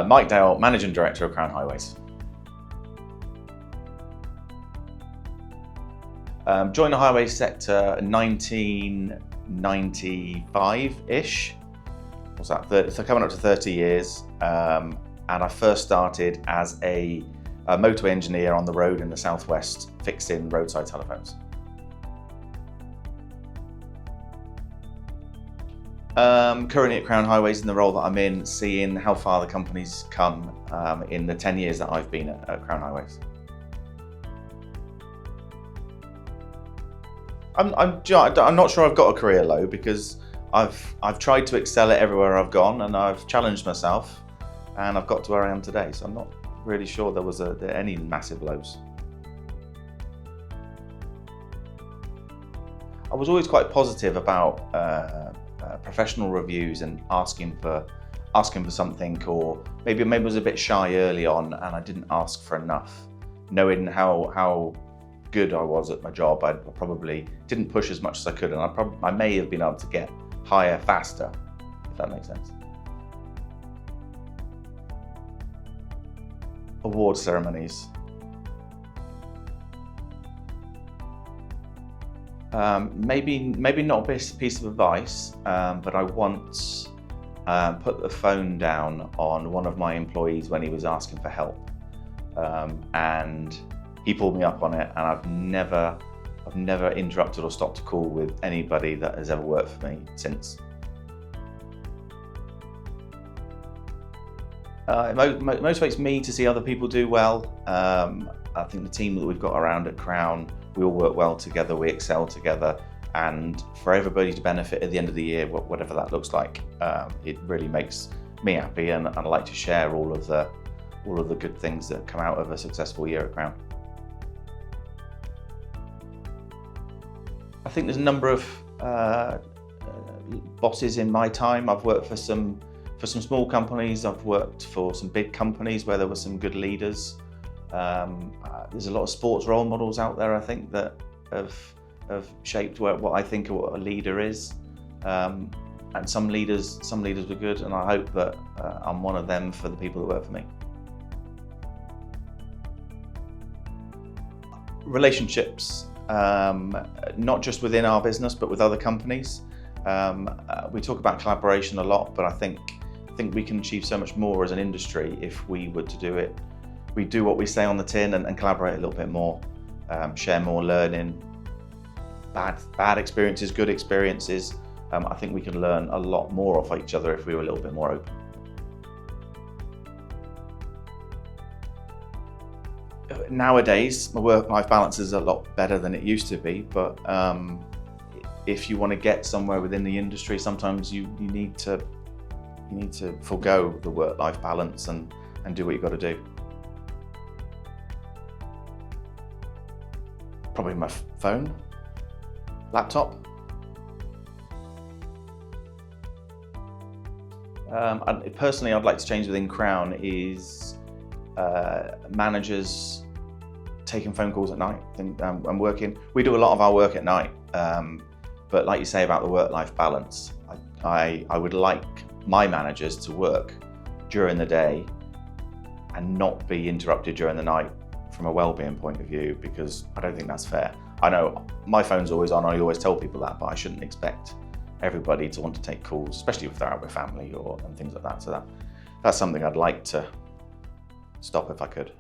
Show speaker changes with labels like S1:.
S1: Mike Dale, Managing Director of Crown Highways. Joined the highways sector in 1995-ish. What's that? So coming up to 30 years. And I first started as a motorway engineer on the road in the southwest, fixing roadside telephones. Currently at Crown Highways in the role that I'm in, seeing how far the company's come in the 10 years that I've been at Crown Highways. I'm not sure I've got a career low, because I've tried to excel at everywhere I've gone, and I've challenged myself, and I've got to where I am today. So I'm not really sure there was any massive lows. I was always quite positive about professional reviews and asking for something, or maybe I was a bit shy early on and I didn't ask for enough. Knowing how good I was at my job, I probably didn't push as much as I could, and I may have been able to get higher faster, if that makes sense. Award ceremonies. Maybe not a piece of advice, but I once put the phone down on one of my employees when he was asking for help, and he pulled me up on it, and I've never interrupted or stopped a call with anybody that has ever worked for me since. It motivates me to see other people do well. I think the team that we've got around at Crown, we all work well together, we excel together, and for everybody to benefit at the end of the year, whatever that looks like, it really makes me happy, and I like to share all of the good things that come out of a successful year at Crown. I think there's a number of bosses in my time. I've worked for some small companies, I've worked for some big companies where there were some good leaders. There's a lot of sports role models out there, I think, that have shaped what I think what a leader is. And some leaders were good, and I hope that I'm one of them for the people that work for me. Relationships, not just within our business, but with other companies. We talk about collaboration a lot, but I think we can achieve so much more as an industry if we were to do it. We do what we say on the tin and collaborate a little bit more, share more learning, bad experiences, good experiences. I think we can learn a lot more off each other if we were a little bit more open. Nowadays, my work-life balance is a lot better than it used to be, but if you want to get somewhere within the industry, sometimes you need to forego the work-life balance and do what you've got to do. Probably my phone, laptop. Personally, I'd like to change within Crown is managers taking phone calls at night. I'm working. We do a lot of our work at night, but like you say about the work-life balance, I would like my managers to work during the day and not be interrupted during the night from a well-being point of view, because I don't think that's fair. I know my phone's always on, I always tell people that, but I shouldn't expect everybody to want to take calls, especially if they're out with family and things like that. So that's something I'd like to stop if I could.